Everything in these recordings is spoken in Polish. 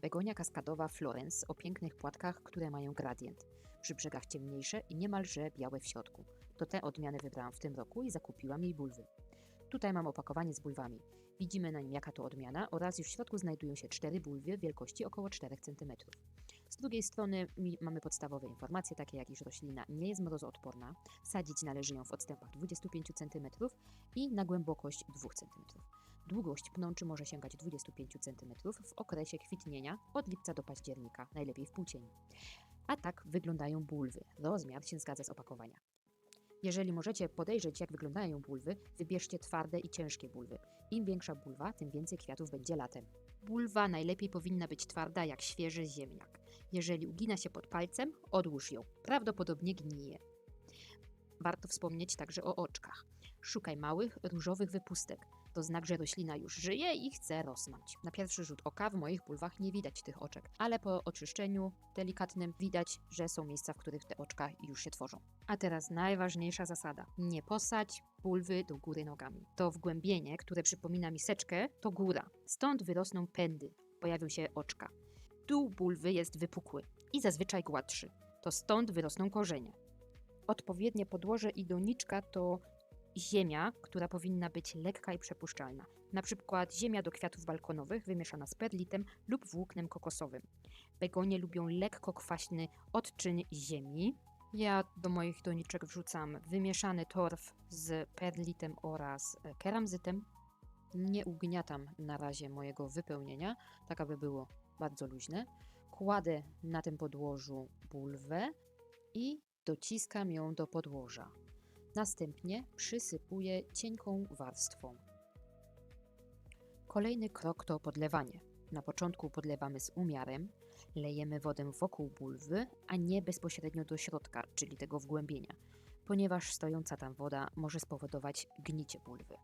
Begonia kaskadowa Florence o pięknych płatkach, które mają gradient. Przy brzegach ciemniejsze i niemalże białe w środku. To te odmiany wybrałam w tym roku i zakupiłam jej bulwy. Tutaj mam opakowanie z bulwami. Widzimy na nim jaka to odmiana oraz już w środku znajdują się 4 bulwy wielkości około 4 cm. Z drugiej strony mamy podstawowe informacje, takie jak iż roślina nie jest mrozoodporna, sadzić należy ją w odstępach 25 cm i na głębokość 2 cm. Długość pnączy może sięgać 25 cm w okresie kwitnienia od lipca do października, najlepiej w półcieniu. A tak wyglądają bulwy. Rozmiar się zgadza z opakowania. Jeżeli możecie podejrzeć, jak wyglądają bulwy, wybierzcie twarde i ciężkie bulwy. Im większa bulwa, tym więcej kwiatów będzie latem. Bulwa najlepiej powinna być twarda jak świeży ziemniak. Jeżeli ugina się pod palcem, odłóż ją. Prawdopodobnie gnije. Warto wspomnieć także o oczkach. Szukaj małych, różowych wypustek. To znak, że roślina już żyje i chce rosnąć. Na pierwszy rzut oka w moich bulwach nie widać tych oczek, ale po oczyszczeniu delikatnym widać, że są miejsca, w których te oczka już się tworzą. A teraz najważniejsza zasada. Nie posadź bulwy do góry nogami. To wgłębienie, które przypomina miseczkę, to góra. Stąd wyrosną pędy, pojawią się oczka. Dół bulwy jest wypukły i zazwyczaj gładszy. To stąd wyrosną korzenie. Odpowiednie podłoże i doniczka to ziemia, która powinna być lekka i przepuszczalna. Na przykład ziemia do kwiatów balkonowych wymieszana z perlitem lub włóknem kokosowym. Begonie lubią lekko kwaśny odczyn ziemi. Ja do moich doniczek wrzucam wymieszany torf z perlitem oraz keramzytem. Nie ugniatam na razie mojego wypełnienia, tak aby było bardzo luźne. Kładę na tym podłożu bulwę i dociskam ją do podłoża. Następnie przysypuję cienką warstwą. Kolejny krok to podlewanie. Na początku podlewamy z umiarem, lejemy wodę wokół bulwy, a nie bezpośrednio do środka, czyli tego wgłębienia, ponieważ stojąca tam woda może spowodować gnicie bulwy.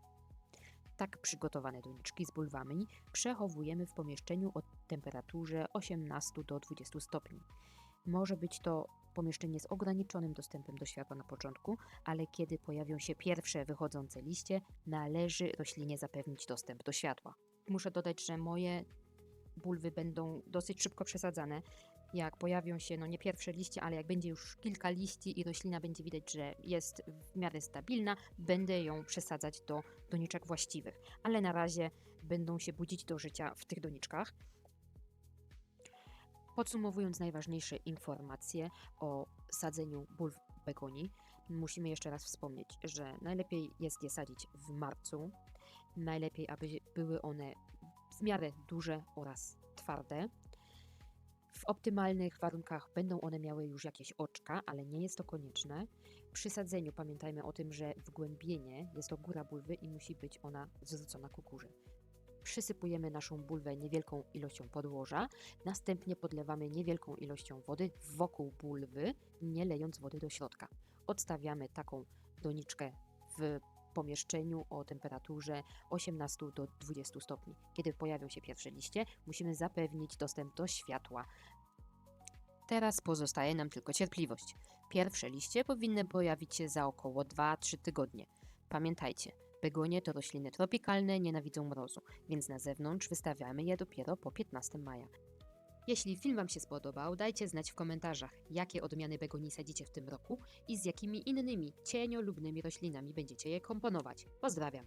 Tak przygotowane doniczki z bulwami przechowujemy w pomieszczeniu o temperaturze 18 do 20 stopni. Może być to pomieszczenie z ograniczonym dostępem do światła na początku, ale kiedy pojawią się pierwsze wychodzące liście, należy roślinie zapewnić dostęp do światła. Muszę dodać, że moje bulwy będą dosyć szybko przesadzane. Jak pojawią się, nie pierwsze liście, ale jak będzie już kilka liści i roślina będzie widać, że jest w miarę stabilna, będę ją przesadzać do doniczek właściwych. Ale na razie będą się budzić do życia w tych doniczkach. Podsumowując najważniejsze informacje o sadzeniu bulw begonii, musimy jeszcze raz wspomnieć, że najlepiej jest je sadzić w marcu. Najlepiej, aby były one w miarę duże oraz twarde. W optymalnych warunkach będą one miały już jakieś oczka, ale nie jest to konieczne. Przy sadzeniu pamiętajmy o tym, że wgłębienie jest to góra bulwy i musi być ona zwrócona ku górze. Przysypujemy naszą bulwę niewielką ilością podłoża, następnie podlewamy niewielką ilością wody wokół bulwy, nie lejąc wody do środka. Odstawiamy taką doniczkę w pomieszczeniu o temperaturze 18 do 20 stopni. Kiedy pojawią się pierwsze liście, musimy zapewnić dostęp do światła. Teraz pozostaje nam tylko cierpliwość. Pierwsze liście powinny pojawić się za około 2-3 tygodnie. Pamiętajcie, begonie to rośliny tropikalne, nienawidzą mrozu, więc na zewnątrz wystawiamy je dopiero po 15 maja. Jeśli film Wam się spodobał, dajcie znać w komentarzach, jakie odmiany begonii sadzicie w tym roku i z jakimi innymi cieniolubnymi roślinami będziecie je komponować. Pozdrawiam!